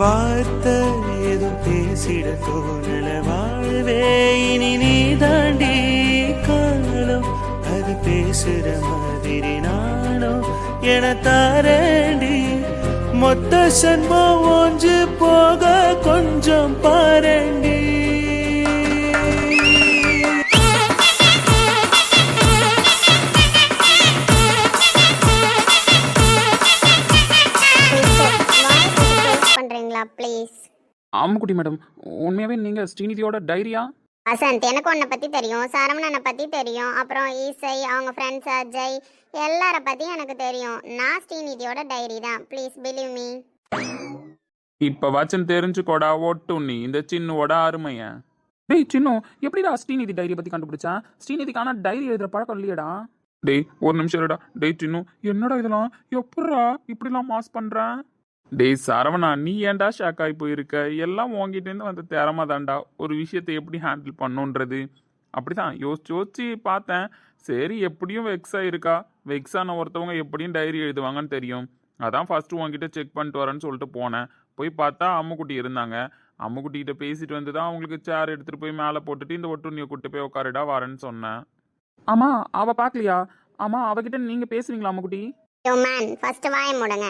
வார்த்தை ஏதும் பேசிட தோணல வாழ்வே இனி நீ தாண்டி காலம் அது பேசுற மாதிரி நானும் என தாரண்டி மொத்த சன்மம் ஒன்று போக கொஞ்சம் பாரண்டி. ப்ளீஸ். ஆமாக்குட்டி மேடம், உண்மையாகவே நீங்கள் ஸ்ரீநிதியோட டைரியா? வசந்த், எனக்கு உன்னை பற்றி தெரியும், சரவணனை பற்றி தெரியும், அப்புறம் ஈசை, அவங்க ஃப்ரெண்ட்ஸ் அஜய், எல்லார பற்றியும் எனக்கு தெரியும். நான் ஸ்ரீநிதியோட டைரி தான். Please believe me. இப்போ வாச்சன் தெரிஞ்சுக்கோடா ஒட்டு நீ இந்த சின்னுவோட அருமைய. டேய் சின்னு, எப்படிடா ஸ்ரீநிதி டைரியை பற்றி கண்டுபிடிச்சா? ஸ்ரீநிதிக்கான டைரி எழுதுகிற பழக்கம் இல்லையடா. டேய் ஒரு நிமிஷம் இருடா. டேய் சின்னு, என்னடா இதெல்லாம் எப்படா இப்படிலாம் மாஸ் பண்ணுறேன்? டேய் சரவணா, நீ ஏன்டா ஷாக் ஆகி போயிருக்க? எல்லாம் உங்ககிட்டேருந்து வந்து திறமை தான்டா ஒரு விஷயத்தை எப்படி ஹேண்டில் பண்ணுன்றது. அப்படிதான் யோசிச்சு பார்த்தேன். சரி, எப்படியும் வெக்ஸ் ஆயிருக்கா. வெக்ஸ் ஆன ஒருத்தவங்க எப்படியும் டைரி எழுதுவாங்கன்னு தெரியும். அதான் ஃபர்ஸ்ட் உங்ககிட்ட செக் பண்ணிட்டு வரேன்னு சொல்லிட்டு போனேன். போய் பார்த்தா அம்முக்குட்டி இருந்தாங்க. அம்முக்குட்டிகிட்ட பேசிட்டு வந்து தான் அவங்களுக்கு சேர் எடுத்துகிட்டு போய் மேலே போட்டுட்டு இந்த ஒட்டுண்ணியை கூட்டு போய் உட்காருடா வரேன்னு சொன்னேன். ஆமாம், அவள் பார்க்கலையா? ஆமாம், அவகிட்ட நீங்கள் பேசுவீங்களா அம்முக்குட்டி? யோ மேன், ஃபர்ஸ்ட் வாய முடுங்க.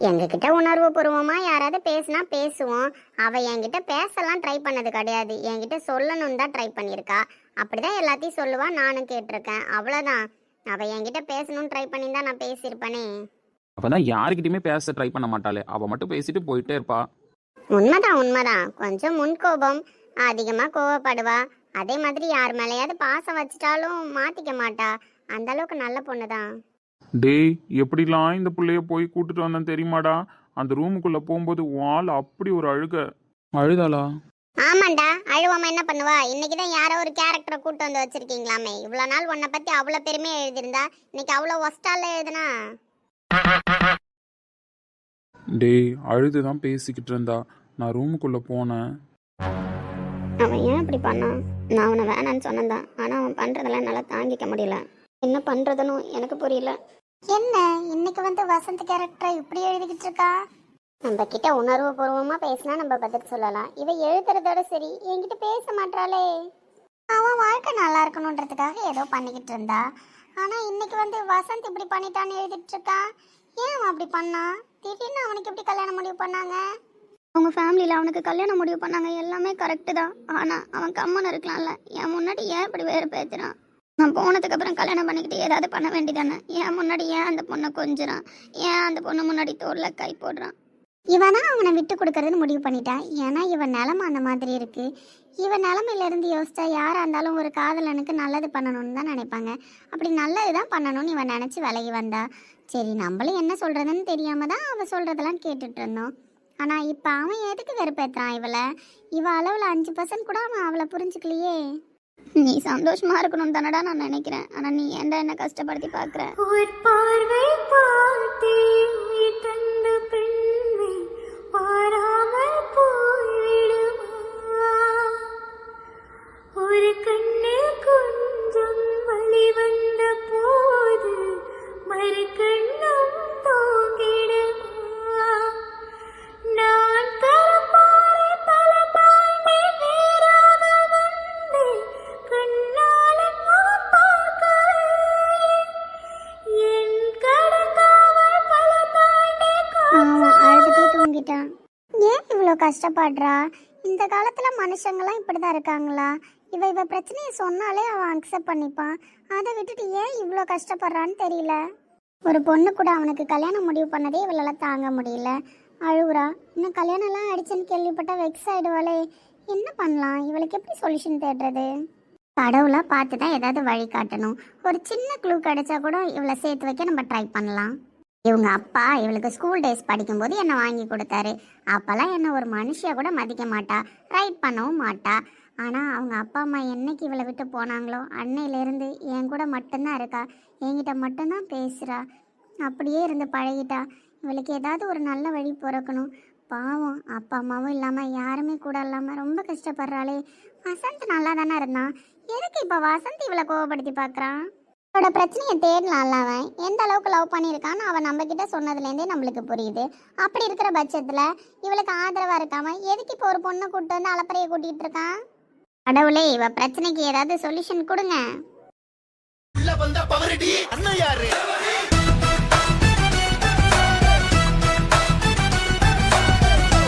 எங்ககிட்ட உணர்வு பூர்வமா யாராவது பேசினா பேசுவோம். அவ என்கிட்ட பேசலாம் ட்ரை பண்ணது கிடையாது. என்கிட்ட சொல்லணும் தான் ட்ரை பண்ணியிருக்கா. அப்படிதான் எல்லாத்தையும் சொல்லுவா, நானும் கேட்டிருக்கேன். அவ்வளோதான். அவ என்கிட்ட பேசணும்னு ட்ரை பண்ணி தான் நான் பேசியிருப்பேனே. அப்பதான் யாருக்கிட்டையுமே பேச ட்ரை பண்ண மாட்டாளே, அவ மட்டும் பேசிட்டு போயிட்டே இருப்பா. உண்மைதான். கொஞ்சம் முன்கோபம், அதிகமா கோவப்படுவா. அதே மாதிரி யார் மேலேயாவது பாசம் வச்சிட்டாலும் மாத்திக்க மாட்டா. அந்த அளவுக்கு நல்ல பொண்ணுதான். டேய், எப்படிலாம் இந்த பிள்ளைய போய் கூட்டிட்டு வந்தேன் தெரியுமாடா? அந்த ரூமுக்குள்ள போகும்போது வால் அப்படி ஒரு அழுதாளா? ஆமாண்டா, அழுவாம என்ன பண்ணுவா? இன்னைக்குதான் யாரோ ஒரு கேரக்டரை கூட்டு வந்து வச்சிருக்கீங்களாமே. இவ்வளவு நாள் உன்னை பத்தி அவ்வளவு பெருமையா எழுதியிருந்தா இன்னைக்கு அவ்வளவு ஒஸ்டால எழுதுனா? டேய், அழுதுதான் பேசிக்கிட்டு இருந்தா. நான் ரூமுக்குள்ள போனேன். அவன் ஏன் இப்படி பண்ணான்? நான் அவனை வேணான்னு சொன்னதான். ஆனா அவன் பண்றதெல்லாம் என்னால தாங்கிக்க முடியல. என்ன பண்றதுன்னு எனக்கு புரியல. என்ன இன்னைக்கு வந்து வசந்த் கேரக்டரை இப்படி எழுதிக்கிட்டு இருக்கா? நம்ம கிட்ட உணர்வு பூர்வமா பேசினா நம்ம பதில் சொல்லலாம். இவ எழுதுறதோட சரி, என்கிட்ட பேச மாட்டாளே. அவன் வாழ்க்கை நல்லா இருக்கணுன்றதுக்காக ஏதோ பண்ணிக்கிட்டு இருந்தா. ஆனா இன்னைக்கு வந்து வசந்த் இப்படி பண்ணிட்டான்னு எழுதிட்டு இருக்கா. ஏன் அவன் அப்படி பண்ணா? திடீர்னு அவனுக்கு எப்படி கல்யாணம் முடிவு பண்ணாங்க? அவங்க ஃபேமிலியில் அவனுக்கு கல்யாணம் முடிவு பண்ணாங்க, எல்லாமே கரெக்டு தான். ஆனால் அவன் கம்மன் இருக்கலாம்ல. என் முன்னாடி ஏன் இப்படி வேறு பேசுகிறான்? நான் போனதுக்கு அப்புறம் கல்யாணம் பண்ணிக்கிட்டு ஏதாவது பண்ண வேண்டியதானே? ஏன் முன்னாடி ஏன் அந்த பொண்ணை கொஞ்சிறான்? ஏன் அந்த பொண்ணு முன்னாடி தோளில் கை போடுறான்? இவனா அவனை விட்டு கொடுக்கறதுன்னு முடிவு பண்ணிட்டான். ஏன்னா இவன் நிலமை அந்த மாதிரி இருக்கு. இவன் நிலமையிலேருந்து யோசிச்சா யாராக இருந்தாலும் ஒரு காதலனுக்கு நல்லது பண்ணணும்னு தான் நினைப்பாங்க. அப்படி நல்லது தான் பண்ணணும்னு இவன் நினச்சி விலகி வந்தா. சரி, நம்மளும் என்ன சொல்கிறதுன்னு தெரியாமல் தான் அவள் சொல்கிறதெல்லாம் கேட்டுட்டு இருந்தோம். ஆனால் இப்போ அவன் எதுக்கு வெறுப்பேற்றான் இவளை? இவ அளவில் 5% கூட அவன் அவளை புரிஞ்சுக்கலையே. நீ சந்தோஷமா இருக்கணும் தானடா நான் நினைக்கிறேன். ஆனா நீ ஏன்டா என்ன கஷ்டப்படுத்தி பாக்குற? ஒரு பார்வை பார்த்தே தந்த பெண்ணை பாராமல் போய்விடுமா? ஒரு கண்ணு கொஞ்சம் வலி வந்த போது மறு கண்ணம் தூங்கிடுமா? நான் தரப்பாறை பல தாண்டி நேராக வந்தேன். ஏன் இவ்வளோ கஷ்டப்படுறா? இந்த காலத்துல மனுஷங்களாம் இப்படிதான் இருக்காங்களா? இவ பிரச்சனையை சொன்னாலே அவன் அக்செப்ட் பண்ணிப்பான். அதை விட்டுட்டு ஏன் இவ்வளோ கஷ்டப்படுறான்னு தெரியல. ஒரு பொண்ணு கூட அவனுக்கு கல்யாணம் முடிவு பண்ணதே இவளால் தாங்க முடியல. அழுகுறா. இன்னும் கல்யாணம்லாம் ஆயிடுச்சுன்னு கேள்விப்பட்டா வெக்ஸ் ஆயிடுவாளே. என்ன பண்ணலாம்? இவளுக்கு எப்படி சொல்யூஷன் தேடுறது? கடவுளாக பார்த்து தான் ஏதாவது வழி காட்டணும். ஒரு சின்ன க்ளூ கிடைச்சா கூட இவளை சேர்த்து வைக்க நம்ம ட்ரை பண்ணலாம். இவங்க அப்பா இவளுக்கு ஸ்கூல் டேஸ் படிக்கும்போது என்னை வாங்கி கொடுத்தாரு. அப்போல்லாம் என்னை ஒரு மனுஷியை கூட மதிக்க மாட்டா, ரைட் பண்ணவும் மாட்டா. ஆனால் அவங்க அப்பா அம்மா என்னைக்கு இவளை விட்டு போனாங்களோ அன்னையிலேருந்து என் கூட மட்டும்தான் இருக்கா. என்கிட்ட மட்டும்தான் பேசுகிறா. அப்படியே இருந்து பழகிட்டா. இவளுக்கு ஏதாவது ஒரு நல்ல வழி பிறக்கணும். பாவம், அப்பா அம்மாவும் இல்லாமல் யாருமே கூட இல்லாமல் ரொம்ப கஷ்டப்படுறாளே. வசந்த் நல்லா தானே இருந்தான். எதுக்கு இப்போ வசந்த் இவளை கோவப்படுத்தி பார்க்குறான்? அவளோட பிரச்சனையை தேடலாம்ல. அவன் எந்த அளவுக்கு லவ் பண்ணியிருக்கான்னு அவன் நம்ம கிட்ட சொன்னதுலேருந்தே நம்மளுக்கு புரியுது. அப்படி இருக்கிற பட்சத்தில் இவளுக்கு ஆதரவாக இருக்காம எதுக்கு இப்போ ஒரு பொண்ணை கூப்பிட்டு வந்து அலப்பறையை கூட்டிகிட்டு இருக்கான்? கடவுளே, இவ பிரச்சனைக்கு ஏதாவது சொல்யூஷன் கொடுங்க.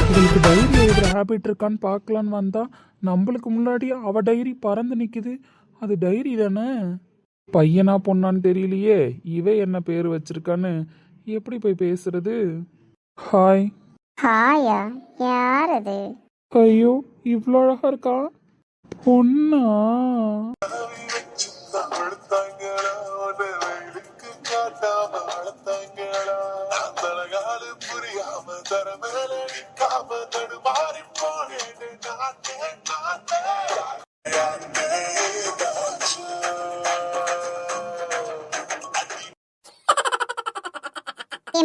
இவளுக்கு டைரி எழுதுகிற ஹேபிட் இருக்கான்னு பார்க்கலான்னு வந்தா நம்மளுக்கு முன்னாடி அவ டைரி பறந்து நிற்குது. அது டைரி தானே, பையனா பொண்ணான்னு தெரியலையே. இவ என்ன பேர் வச்சிருக்கான்னு எப்படி போய் பேசுறது? ஹாய். ஹாயா? யார் அது? ஐயோ, இவ்வளோ அழகா இருக்கா. பொண்ணா?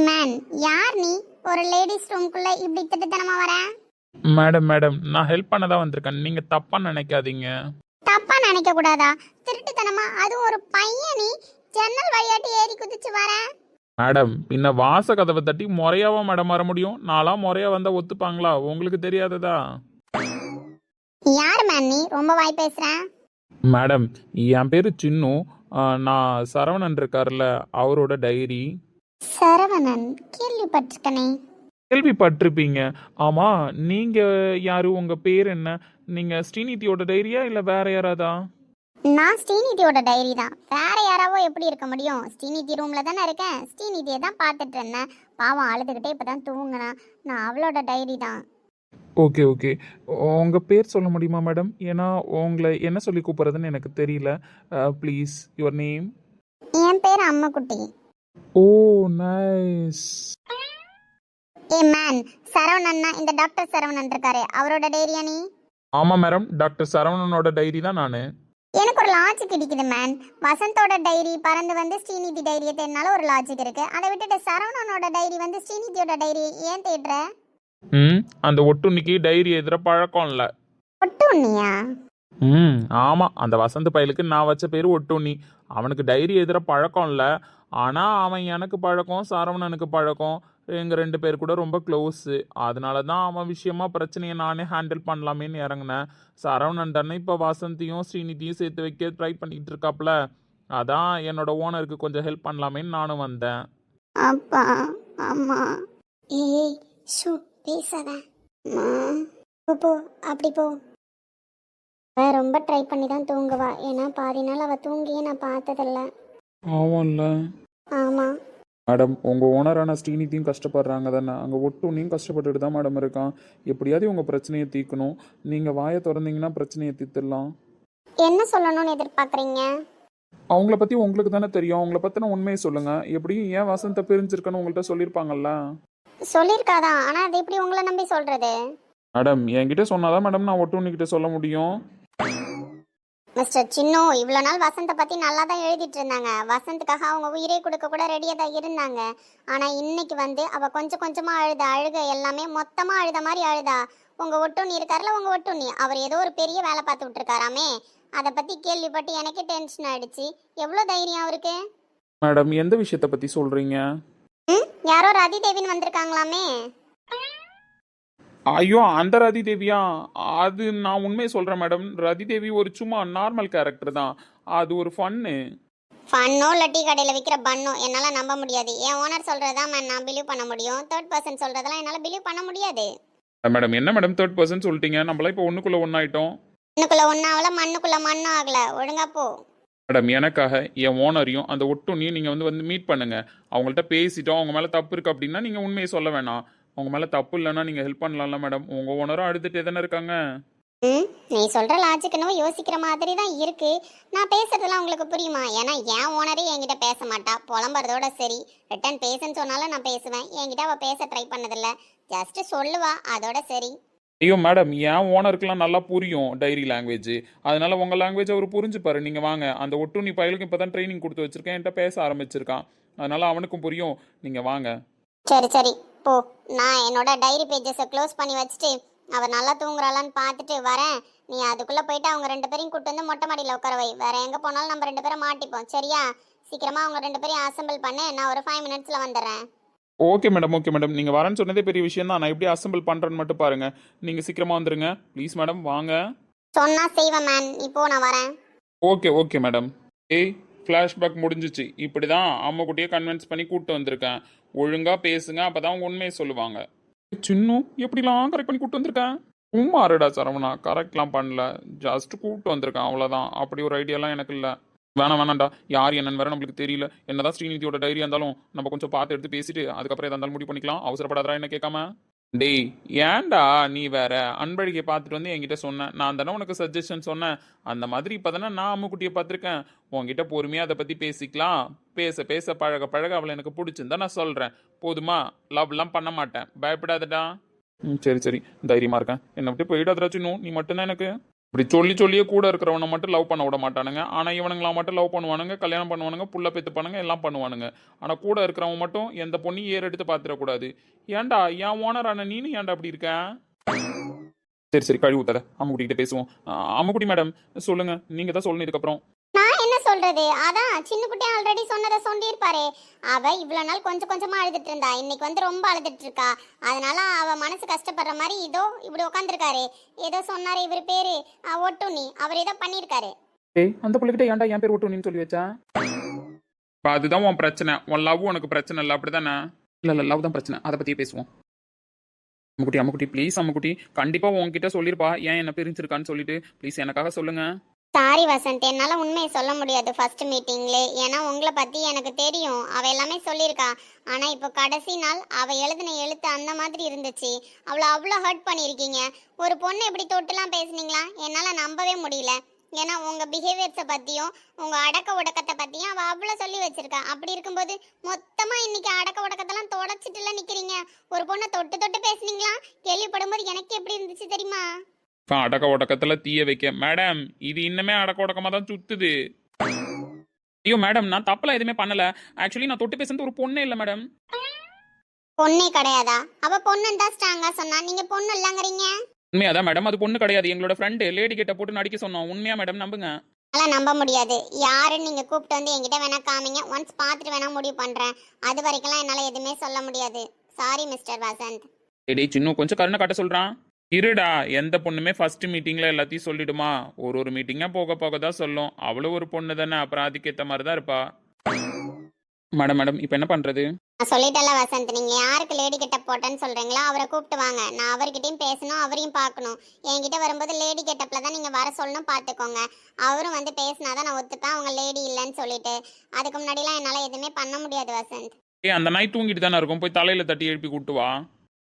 மேன், யார் நீ? ஒரு லேடிஸ் ரூம்குள்ள இப்படி திட்டத்தனமா வர? மேடம் நான் ஹெல்ப் பண்ண தான் வந்திருக்கேன். நீங்க தப்பா நினைக்காதீங்க. தப்பா நினைக்க கூடாதா? திருட்டுத்தனமா, அது ஒரு பையன், நீ ஜன்னல் வழியாட்டி ஏறி குதிச்சு வர? மேடம், பின்ன வாச கதவை தட்டி முறையாவா மேடம் வர முடியும்? நான்லாம் முறையா வந்தா ஒத்துப்பாங்களா? உங்களுக்கு தெரியாததா? யார் மேன் நீ? ரொம்ப வாய் பேசுற. மேடம், என் பேரு சின்னு. நான் சரவணன் இருக்கார்ல, அவரோட டைரி. சரவணன்? கேள்விப்பட்டிருக்கனே. கேள்விப்பட்டிருப்பீங்க. ஆமா, நீங்க யாரு? உங்க பேர் என்ன? நீங்க ஸ்ரீநிதியோட டைரியா இல்ல வேற யாராதா? நான் ஸ்ரீநிதியோட டைரி தான். வேற யாராவோ எப்படி இருக்க முடியும்? ஸ்ரீநிதி ரூம்ல தானே இருக்கேன். ஸ்ரீநிதியை தான் பார்த்துட்டு இருந்தேன். பாவம் அழுதுகிட்டே இப்பதான் தூங்கினா. நான் அவளோட டைரி தான். ஓகே. உங்க பேர் சொல்ல முடியுமா மேடம்? ஏன்னா உங்களை என்ன சொல்லி கூப்பிடுறதுன்னு எனக்கு தெரியல. Please, your name. என் பேர் அம்முக்குட்டி. ஓ, நைஸ். ஏ மேன், சரவணன்னா இந்த டாக்டர் சரவணன் இருக்காரு, அவரோட டைரியா நீ? ஆமா மேடம், டாக்டர் சரவணனோட டைரி தான் நானு. எனக்கு ஒரு லாஜிக் கிடைக்குது மேன். வசந்தோட டைரி பறந்து வந்து ஸ்ரீநிதி டைரியை தேடினாலும் ஒரு லாஜிக் இருக்கு. அதை விட்டுட்டு சரவணனோட டைரி வந்து ஸ்ரீநிதியோட டைரி ஏன் தேடுற? அந்த ஒட்டுண்ணிக்கு டைரி எழுதுற பழக்கம் இல்ல. ஒட்டுண்ணியா? ஆமா, அந்த வசந்த் பயலுக்கு நான் வச்ச பேரு ஒட்டுண்ணி. அவனுக்கு டைரி எழுதுற பழக்கம் இல்ல. ஆனா அவன் எனக்கு பழக்கம், சரவணனுக்கு பழக்கம். எங்க 2 பேர் கூட ரொம்ப க்ளோஸு. அதனால தான் அவன் விஷயமா பிரச்சனையை நானே ஹேண்டில் பண்ணலாமேன்னு இறங்கினேன். சரவணன் தானே இப்போ வசந்தியும் ஸ்ரீநிதியும் சேர்த்து வைக்க ட்ரை பண்ணிட்டு இருக்காப்ல. அதான் என்னோட ஓனருக்கு கொஞ்சம் ஹெல்ப் பண்ணலாமேன்னு நானும் வந்தேன். அப்பா, அம்மா. ஏய் ஷூ, பேசாத. போ, அப்படி போ. அவ ரொம்ப ட்ரை பண்ணி தான் தூங்குவா. ஏன்னா பாதி நாள் அவ தூங்கியே நான் பார்த்ததில்ல. ஆமாம்ல. ஆமா மேடம், உங்கள் ஓனரான ஸ்ரீநிதியும் கஷ்டப்படுறாங்க தானே? அங்கே ஒட்டுண்ணியும் கஷ்டப்பட்டுட்டு தான் மேடம் இருக்கான். எப்படியாவது உங்கள் பிரச்சனையை தீர்க்கணும். நீங்கள் வாயை திறந்தீங்கன்னா பிரச்சனையை தீர்த்துடலாம். என்ன சொல்லணும்னு எதிர்பார்க்குறீங்க? அவங்கள பற்றி உங்களுக்கு தானே தெரியும். அவங்கள பற்றின உண்மையை சொல்லுங்கள். எப்படியும் ஏன் வசந்த பிரிஞ்சிருக்கன்னு உங்கள்கிட்ட சொல்லியிருப்பாங்கல்ல. சொல்லியிருக்காதான், ஆனால் அது எப்படி உங்களை நம்பி சொல்றது? மேடம், என்கிட்ட சொன்னாதான் மேடம் நான் ஒட்டுண்ணிக்கிட்ட சொல்ல முடியும். மிஸ்டர் சின்னு, இவ்வளோ நாள் வசந்தை பற்றி நல்லா தான் எழுதிட்டு இருந்தாங்க. வசந்துக்காக அவங்க உயிரே கொடுக்க கூட ரெடியாக தான் இருந்தாங்க. ஆனால் இன்னைக்கு வந்து அவள் கொஞ்சம் கொஞ்சமாக அழுக எல்லாமே மொத்தமாக அழுத மாதிரி அழுதா. உங்கள் ஒட்டுண்ணி இருக்கார்ல, உங்கள் ஒட்டுண்ணி, அவர் ஏதோ ஒரு பெரிய வேலை பார்த்து விட்டுருக்காராமே. அதை பற்றி கேள்விப்பட்டு எனக்கே டென்ஷன் ஆயிடுச்சு. எவ்வளோ தைரியம் அவருக்கு? மேடம், எந்த விஷயத்தை பற்றி சொல்கிறீங்க? யாரோ ரதி தேவின்னு வந்திருக்காங்களாமே. ஐயோ, அந்த ரதி தேவியா? அது நான் உண்மையை சொல்கிறேன் மேடம். ரதி தேவி ஒரு சும்மா நார்மல் கேரக்டர் தான். அது ஒரு ஃபன்னு. ஃபன்னோ இல்லை டீ கடையில் விற்கிற பன்னோ என்னால் நம்ப முடியாது. என் ஓனர் சொல்கிறதான் நான் பிலீவ் பண்ண முடியும். தேர்ட் பர்சன் சொல்கிறதெல்லாம் என்னால் பிலீவ் பண்ண முடியாது. மேடம், என்ன மேடம் 3rd பர்சன் சொல்லிட்டீங்க? நம்மளாம் இப்போ ஒன்றுக்குள்ளே ஒன்றாயிட்டோம். ஒன்றுக்குள்ளே ஒன்றாகல, மண்ணுக்குள்ளே மண்ணும் ஆகலை. ஒழுங்கா போ. மேடம், எனக்காக என் ஓனரையும் அந்த ஒட்டுண்ணியும் நீங்கள் வந்து மீட் பண்ணுங்கள். அவங்கள்ட்ட பேசிட்டோம். அவங்க மேலே தப்பு இருக்குது அப்படின்னா நீங்கள் உண்மையை சொல்ல வேணாம். அவங்க மேலே தப்பு இல்லைன்னா நீங்கள் ஹெல்ப் பண்ணலாம்ல மேடம். உங்கள் ஓனரும் அழுதுகிட்டே தானே இருக்காங்க. நீ சொல்கிற லாஜிக்குன்னு யோசிக்கிற மாதிரி தான் இருக்கு. நான் பேசுறதுலாம் உங்களுக்கு புரியுமா? ஏன்னா என் ஓனரே என்கிட்ட பேச மாட்டா. புலம்புறதோட சரி. ரிட்டன் பேசுன்னு சொன்னாலும் நான் பேசுவேன். என்கிட்ட அவள் பேச ட்ரை பண்ணதில்லை. ஜஸ்ட் சொல்லுவா, அதோட சரி. ஐயோ மேடம், என் ஓனருக்குலாம் நல்லா புரியும் டைரி லாங்குவேஜ். அதனால உங்கள் லாங்குவேஜ் அவர் புரிஞ்சுப்பாரு. நீங்கள் வாங்க. அந்த ஒட்டுண்ணி பயலுக்கு இப்போ தான் ட்ரைனிங் கொடுத்து வச்சுருக்கேன். என்கிட்ட பேச ஆரம்பிச்சிருக்கான். அதனால அவனுக்கும் புரியும். நீங்கள் வாங்க. சரி போ. நான் என்னோட டைரி பேஜஸை க்ளோஸ் பண்ணி வச்சுட்டு அவள் நல்லா தூங்குறாளான்னு பார்த்துட்டு வரேன். நீ அதுக்குள்ள போயிட்டு அவங்க 2 பேரையும் கூட்டு வந்து மொட்டை மாடியில் உட்கார வை. வேற எங்க போனாலும் நம்ம 2 பேரும் மாட்டிப்போம். சரியா? சீக்கிரமா அவங்க 2 பேரையும் அசெம்பிள் பண்ணு. நான் ஒரு 5 மினிட்ஸ்ல வந்துடுறேன். ஓகே மேடம் நீங்கள் வரேன்னு சொன்னதே பெரிய விஷயம் தான். நான் எப்படி அசெம்பிள் பண்ணுறேன்னு மட்டும் பாருங்கள். நீங்கள் சீக்கிரமாக வந்துடுங்க ப்ளீஸ் மேடம். வாங்க. சொன்னா செய்வேன் மேன். இப்போ நான் வரேன். Okay madam. ஏய், ஃப்ளாஷ்பேக் முடிஞ்சிச்சு. இப்படி தான் அம்முக்குட்டியை கன்வின்ஸ் பண்ணி கூப்பிட்டு வந்திருக்கேன். ஒழுங்காக பேசுங்க, அப்போ தான் உண்மையை சொல்லுவாங்க. சின்னும் எப்படிலாம் கரெக்ட் பண்ணி கூப்பிட்டு வந்திருக்கேன். சும்மா இருடா சரவணா, கரெக்ட்லாம் பண்ணல. ஜஸ்ட் கூப்பிட்டு வந்திருக்கேன் அவ்வளோதான். அப்படி ஒரு ஐடியாலாம் எனக்கு இல்லை. வேணாண்டா, யார் என்னன்னு வேற நம்மளுக்கு தெரியல. என்னதான் ஸ்ரீநிதியோட டைரியா இருந்தாலும் நம்ம கொஞ்சம் பார்த்து எடுத்து பேசிட்டு அதுக்கப்புறம் எதா இருந்தாலும் முடிவு பண்ணிக்கலாம். அவசரப்படாதா என்ன கேட்காம. டேய், ஏன்டா நீ வேற அன்பழகியை பார்த்துட்டு வந்து என்கிட்ட சொன்னேன். நான் தானே உனக்கு சஜஷன் சொன்னேன். அந்த மாதிரி இப்போ தானே நான் அம்முக்குட்டியை பார்த்துருக்கேன். உன்கிட்ட பொறுமையாக அதை பற்றி பேசிக்கலாம். பேச பேச பழக பழக அவளை எனக்கு பிடிச்சிருந்தா நான் சொல்கிறேன். போதுமா? லவ்லாம் பண்ண மாட்டேன். பயப்படாதடா. சரி தைரியமாக இருக்கேன். என்னை விட்டு போயிடாதடா சின்னும். நீ மட்டும்தான் எனக்கு. இப்படி சொல்லியே கூட இருக்கிறவனை மட்டும் லவ் பண்ண விட மாட்டானுங்க. ஆனால் இவனுங்களாம் மட்டும் லவ் பண்ணுவானுங்க, கல்யாணம் பண்ணுவானுங்க, புள்ள பெற்றுப்பானுங்க, எல்லாம் பண்ணுவானுங்க. ஆனால் கூட இருக்கிறவன் மட்டும் எந்த பொண்ணையும் ஏற எடுத்து பார்த்துடக்கூடாது. ஏன்டா என் ஓனர் ஆன நீனு ஏன்டா அப்படி இருக்க? சரி கழுவி ஊத்தாத. அம்முக்குட்டிகிட்ட பேசுவோம். அம்முக்குட்டி மேடம் சொல்லுங்க, நீங்கள் தான் சொல்லணும் இதுக்கப்புறம். நான் என்ன சொல்றது? அதான் சின்ன குட்டி ஆல்ரெடி சொன்னதை சொல்லியிருப்பாரே. அவ இவ்வளவு நாள் கொஞ்சம் கொஞ்சமா அழுதுட்டு இருந்தா. இன்னைக்கு வந்து ரொம்ப அழுதுட்டு இருக்கா. அதனால அவ மனசு கஷ்டப்படுற மாதிரி இதோ இப்படி உட்காந்துருக்காரு. ஏதோ சொன்னாரு இவர் பேரு ஒட்டுண்ணி. அவர் ஏதோ பண்ணிருக்காரு. ஏய், அந்த பிள்ளைகிட்ட ஏன்டா என் பேர் ஒட்டுன்னு சொல்லி வச்சா? அதுதான் உன் பிரச்சனை. உன் லவ் உனக்கு பிரச்சனை இல்லை, அப்படிதானே? இல்லை லவ் தான் பிரச்சனை. அதை பற்றியே பேசுவோம். அம்முக்குட்டி ப்ளீஸ். அம்முக்குட்டி கண்டிப்பாக உன்கிட்ட சொல்லியிருப்பா ஏன் என்ன பிரிஞ்சிருக்கான்னு சொல்லிட்டு. ப்ளீஸ் எனக்காக சொல்லுங்க. சாரி வசந்த், என்னால உண்மையை சொல்ல முடியாது ஃபர்ஸ்ட் மீட்டிங்ல. ஏன்னா உங்களை பத்தி எனக்கு தெரியும். அவ எல்லாமே சொல்லியிருக்கா. ஆனா இப்போ கடைசி நாள் அவ எழுதின எழுத்து அந்த மாதிரி இருந்துச்சு. அவ்வளோ ஹர்ட் பண்ணியிருக்கீங்க. ஒரு பொண்ணு எப்படி தொட்டுலாம் பேசுனீங்களா? என்னால நம்பவே முடியல. ஏன்னா உங்க பிஹேவியர்ஸை பத்தியும் உங்க அடக்க ஒடக்கத்தை பத்தியும் அவ அவ்வளோ சொல்லி வச்சிருக்கா. அப்படி இருக்கும்போது மொத்தமா இன்னைக்கு அடக்க ஒடக்கத்தெல்லாம் தொடச்சிட்டுல நிக்கிறீங்க. ஒரு பொண்ணை தொட்டு பேசுனீங்களா? கேள்விப்படும்போது எனக்கு எப்படி இருந்துச்சு தெரியுமா? அடக்க ஒடக்கத்துல தீய வைக்க மேடம், இது இன்னுமே அடக்க ஒடக்கமா தான் சுத்துது. ஐயோ மேடம், நான் தப்பெல்லாம் எதுவுமே பண்ணல. ஆக்சுவலி நான் தொட்டு பேசுறது ஒரு பொண்ணே இல்லை மேடம். பொண்ணே கிடையாதா? அவ பொண்ணுன்னு தான் ஸ்ட்ராங்கா சொன்னா. நீங்க பொண்ணு இல்லங்கிறீங்க. உண்மையாதான் மேடம், அது பொண்ணு கிடையாது. எங்களோட ஃப்ரெண்டு லேடி கிட்ட போட்டு நடிக்க சொன்னோம். உண்மையா மேடம், நம்புங்க. அதெல்லாம் நம்ப முடியாது. யாருன்னு நீங்க கூப்பிட்டு வந்து என்கிட்ட வேணா காமிங்க. ஒன்ஸ் பார்த்துட்டு வேணா முடிவு பண்றேன். அது வரைக்கும்லாம் என்னால எதுவுமே சொல்ல முடியாது. Sorry mister Vasanth. டேய் சின்னும் கொஞ்சம் கருணை காட்ட சொல்றான். இருடா, எந்த பொண்ணுமே ஃபர்ஸ்ட் மீட்டிங்ல எல்லாத்தையும் சொல்லிடுமா? ஒரு மீட்டிங்கா போக தான் சொல்லும். அவ்வளோ ஒரு பொண்ணு தானே, அப்புறம் அதுக்கேற்ற மாதிரி தான் இருப்பா. மேடம் இப்போ என்ன பண்றது? நான் சொல்லிட்டேன்ல வசந்த், நீங்க யாருக்கு லேடி கிட்ட போட்டேன்னு சொல்றீங்களோ அவரை கூப்பிட்டு வாங்க. நான் அவர்கிட்டயும் பேசணும், அவரையும் பார்க்கணும். என்கிட்ட வரும்போது லேடி கெட்டப்ல தான் நீங்க வர சொல்லணும், பார்த்துக்கோங்க. அவரும் வந்து பேசினாதான் நான் ஒத்துப்பேன் அவங்க லேடி இல்லைன்னு சொல்லிட்டு. அதுக்கு முன்னாடிலாம் என்னால எதுவுமே பண்ண முடியாது வசந்த். அந்த நாய் தூங்கிட்டு தானே இருக்கும். போய் தலையில தட்டி எழுப்பி கூட்டு வா.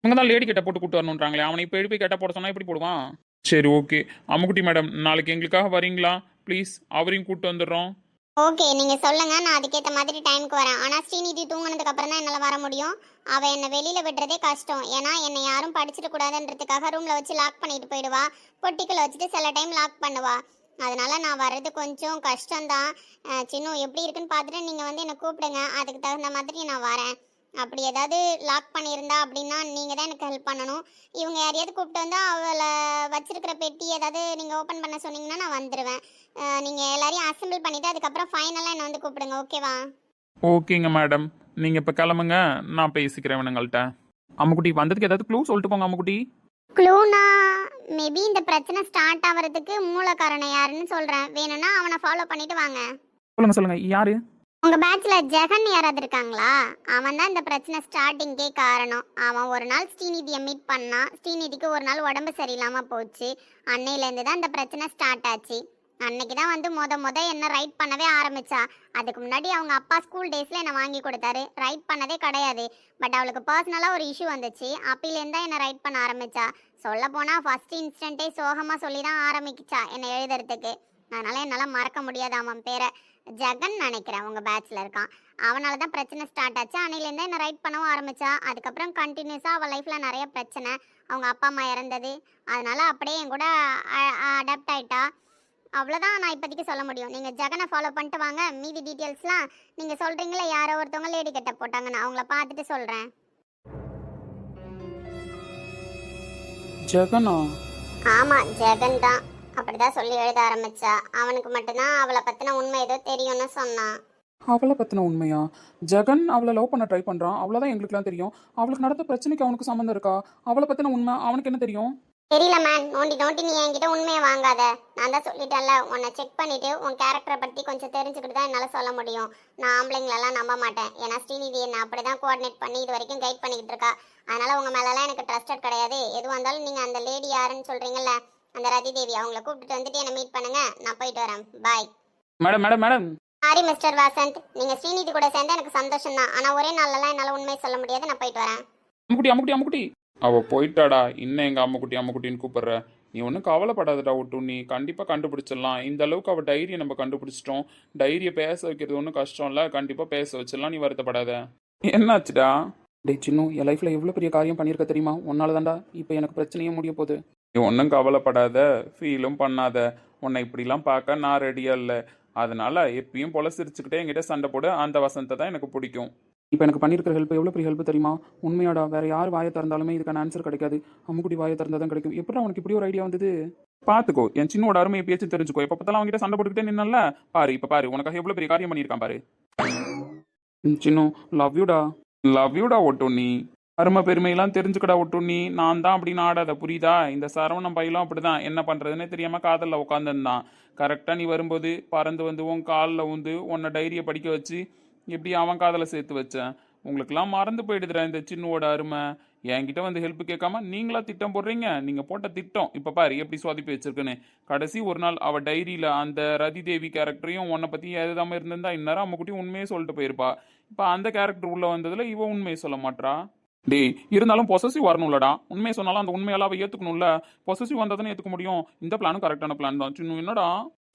இவங்க தான் லேடி கிட்ட போட்டு கூட்டு வரணுன்றாங்களே. அவனை இப்போ எழுப்பி கேட்ட போட சொன்னா எப்படி போடுவான்? சரி ஓகே. அம்முக்குட்டி மேடம், நாளைக்கு எங்களுக்காக வரீங்களா ப்ளீஸ்? அவரையும் கூட்டு வந்துடுறோம். ஓகே, நீங்க சொல்லுங்க, நான் அதுக்கேற்ற மாதிரி டைமுக்கு வரேன். ஆனா ஸ்ரீநிதி தூங்கினதுக்கு அப்புறம் தான் என்னால வர முடியும். அவ என்னை வெளியில விடுறதே கஷ்டம். ஏன்னா என்னை யாரும் படிச்சிட கூடாதுன்றதுக்காக ரூம்ல வச்சு லாக் பண்ணிட்டு போயிடுவா. பொட்டிக்குள்ள வச்சுட்டு சில டைம் லாக் பண்ணுவா. அதனால நான் வர்றது கொஞ்சம் கஷ்டம்தான். சின்ன எப்படி இருக்குன்னு பார்த்துட்டு நீங்க வந்து என்னை கூப்பிடுங்க. அதுக்கு தகுந்த மாதிரி நான் வரேன். அப்படி ஏதாவது லாக் பண்ணியிருந்தா அப்படின்னா நீங்கள் தான் எனக்கு ஹெல்ப் பண்ணணும். இவங்க யாரையாவது கூப்பிட்டு வந்து அவளை வச்சிருக்கிற பெட்டி ஏதாவது நீங்கள் ஓப்பன் பண்ண சொன்னீங்கன்னா நான் வந்துடுவேன். நீங்கள் எல்லாரையும் அசெம்பிள் பண்ணிவிட்டு அதுக்கப்புறம் ஃபைனலாக என்னை வந்து கூப்பிடுங்க. ஓகேவா? ஓகேங்க மேடம், நீங்கள் இப்போ கிளம்புங்க. நான் பேசிக்கிறேன் வேணுங்கள்ட்ட. அம்முக்குட்டி வந்ததுக்கு ஏதாவது க்ளூ சொல்லிட்டு போங்க. அம்முக்குட்டி க்ளூனா மேபி இந்த பிரச்சனை ஸ்டார்ட் ஆகிறதுக்கு மூல காரணம் யாருன்னு சொல்கிறேன். வேணும்னா அவனை ஃபாலோ பண்ணிட்டு வாங்க. சொல்லுங்க யாரு? உங்க பேட்ச்ல ஜெகன் யாராவது இருக்காங்களா? அவன் தான் இந்த பிரச்சனை ஸ்டார்டிங்கே காரணம். அவன் ஒரு நாள் ஸ்ரீநிதியை மீட் பண்ணான். ஸ்ரீநிதிக்கு ஒரு நாள் உடம்பு சரியில்லாம போச்சு. அன்னையிலேருந்து தான் இந்த பிரச்சனை ஸ்டார்ட் ஆச்சு. அன்னைக்கு தான் வந்து முத என்ன ரைட் பண்ணவே ஆரம்பிச்சா. அதுக்கு முன்னாடி அவங்க அப்பா ஸ்கூல் டேஸ்ல என்னை வாங்கி கொடுத்தாரு. ரைட் பண்ணதே கிடையாது. பட் அவளுக்கு பர்சனலா ஒரு இஷ்யூ வந்துச்சு. அப்பிலேருந்து தான் என்னை ரைட் பண்ண ஆரம்பிச்சா. சொல்ல போனா ஃபர்ஸ்ட் இன்ஸ்டன்ட்டே சோகமா சொல்லி தான் ஆரம்பிச்சா என்னை எழுதுறதுக்கு. அதனால என்னால் மறக்க முடியாது. அவன் பேரை ஜெகன் நினைக்கிறேன், உங்க பேட்ச்ல இருக்கான். அவனால தான் பிரச்சனை ஸ்டார்ட் ஆச்சு. அன்னையிலேருந்து என்ன ரைட் பண்ணவும் ஆரம்பிச்சா. அதுக்கப்புறம் கண்டினியூஸாக அவள் லைஃப்ல நிறைய பிரச்சனை. அவங்க அப்பா அம்மா இறந்தது. அதனால அப்படியே என் கூட அடாப்ட் ஆயிட்டா. அவ்வளோதான் நான் இப்போதைக்கு சொல்ல முடியும். நீங்கள் ஜெகனை ஃபாலோ பண்ணிட்டு வாங்க. மீதி டீட்டெயில்ஸ்லாம் நீங்கள் சொல்கிறீங்களே யாரோ ஒருத்தவங்க லேடி கெட்ட போட்டாங்கன்னு, அவங்கள பார்த்துட்டு சொல்கிறேன். ஜெகனா? ஆமாம், ஜெகன் தான். அப்படிதான் சொல்லி எழுத ஆரம்பிச்சா. அவனுக்கு மட்டும்தான் அவளை பத்தின உண்மை ஏதோ தெரியும்னு சொன்னான். அவளை பத்தின உண்மையா? ஜெகன் அவளை லவ் பண்ண ட்ரை பண்றான், அவ்வளவுதான் எங்களுக்குலாம் தெரியும். அவளுக்கு நடந்த பிரச்சனைக்கு அவனுக்கு சம்மந்தம் இருக்கா? அவளை பத்தின உண்மை அவனுக்கு என்ன தெரியும்? தெரியல மேன், நோண்டி நோண்டி நீ என்கிட்ட உண்மையை வாங்காத. நான் தான் சொல்லிட்டேன்ல, உன்னை செக் பண்ணிட்டு உன் கேரக்டரை பத்தி கொஞ்சம் தெரிஞ்சுக்கிட்டு தான் என்னால் சொல்ல முடியும். நான் ஆம்பளைங்களெல்லாம் நம்ப மாட்டேன். ஏன்னா ஸ்ரீநிதி என்ன அப்படிதான் கோஆர்டினேட் பண்ணி இது வரைக்கும் கைட் பண்ணிக்கிட்டு இருக்கா. அதனால உங்க மேலெல்லாம் எனக்கு ட்ரஸ்டட் கிடையாது. எதுவாக இருந்தாலும் நீங்க அந்த லேடி யாருன்னு சொல்றீங்கல்ல, அந்த ரதி தேவி, அவங்கள கூப்பிட்டுட்டு வந்துட்டு என்னை மீட் பண்ணுங்க. நான் போயிட்டு வரேன். Bye. Madam madam madam sorry mister Vasanth, நீங்க ஸ்ரீநிதி கூட சேர்ந்தா எனக்கு சந்தோஷம் தான். ஆனா ஒரே நாள்லாம் என்னால உண்மையை சொல்ல முடியாது. நான் போயிட்டு வரேன். அம்முக்குட்டி அம்முக்குட்டி அம்முக்குட்டி அவ போயிட்டாடா. இன்னும் எங்க அம்முக்குட்டி அம்முக்குட்டின்னு கூப்பிடுற? நீ ஒன்றும் கவலைப்படாதடா ஒட்டு, நீ கண்டிப்பாக கண்டுபிடிச்சிடலாம். இந்த அளவுக்கு அவள் டைரியை நம்ம கண்டுபிடிச்சிட்டோம். டைரியை பேச வைக்கிறது ஒன்றும் கஷ்டம் இல்லை, கண்டிப்பாக பேச வச்சிடலாம். நீ வருத்தப்படாத. என்னாச்சுடா? டே சின்னு, என் லைஃப்பில் எவ்வளோ பெரிய காரியம் பண்ணியிருக்க தெரியுமா? உன்னால தான்டா இப்போ எனக்கு பிரச்சனையே முடிய போகுது. நீ ஒன்றும் கவலைப்படாத, ஃபீலும் பண்ணாத. உன்னை இப்படிலாம் பார்க்க நான் ரெடியாக இல்லை. அதனால எப்பயும் போல சிரிச்சுக்கிட்டே என்கிட்ட சண்டை போடு. அந்த வசந்தை தான் எனக்கு பிடிக்கும். இப்போ எனக்கு பண்ணியிருக்கிற ஹெல்ப் எவ்வளோ பெரிய ஹெல்ப் தெரியுமா? உண்மையாடா, வேற யார் வாயை திறந்தாலுமே இதுக்கான ஆன்சர் கிடைக்காது. அம்முக்குட்டி வாயை திறந்தா தான் கிடைக்கும். எப்படி உனக்கு இப்படி ஒரு ஐடியா வந்தது? பார்த்துக்கோ, என் சின்னோட அருமையை பேச்சு தெரிஞ்சுக்கோ. எப்போ பார்த்தாலும் அவங்ககிட்ட சண்டை போட்டுக்கிட்டே நின்னல பாரு. இப்போ பாரு, உனக்காக எவ்வளோ பெரிய காரியம் பண்ணியிருக்கான் பாரு. சின்ன லவ் யூடா. லவ் யூடா ஒட்டுண்ணி. அருமை பெருமையெல்லாம் தெரிஞ்சுக்கடா ஒட்டுண்ணி. நான் தான் அப்படின்னு ஆடாத, புரியுதா? இந்த சரவணம் பையலும் அப்படிதான், என்ன பண்ணுறதுன்னே தெரியாமல் காதலில் உட்காந்துருந்தான். கரெக்டாக நீ வரும்போது பறந்து வந்து உன் காலில் வந்து உன்னை டைரியை படிக்க வச்சு எப்படி அவன் காதலை சேர்த்து வச்சேன். உங்களுக்கெல்லாம் மறந்து போயிடுதுடா இந்த சின்னோட அருமை. என்கிட்ட வந்து ஹெல்ப் கேட்காம நீங்களா திட்டம் போடுறீங்க. நீங்கள் போட்ட திட்டம் இப்போ பாரு எப்படி சொதப்பி வச்சிருக்குன்னு. கடைசி ஒரு நாள் அவள் டைரியில் அந்த ரதி தேவி கேரக்டரையும் உன்னை பற்றி எழுதாமல் இருந்திருந்தா இந்நேரம் அம்முக்குட்டி உண்மையை சொல்லிட்டு போயிருப்பா. இப்போ அந்த கேரக்டர் உள்ளே வந்ததில் இவன் உண்மையை சொல்ல மாட்றா. டேய், இருந்தாலும் பொசசிவ் வரணும்லடா. உண்மையை சொன்னாலும் அந்த உண்மையெல்லாம் அவள் ஏற்றுக்கணும்ல. பொசசிவ் வந்தால் தானே ஏற்றுக்க முடியும். இந்த பிளானும் கரெக்டான பிளான் தான் சின்ன. என்னடா?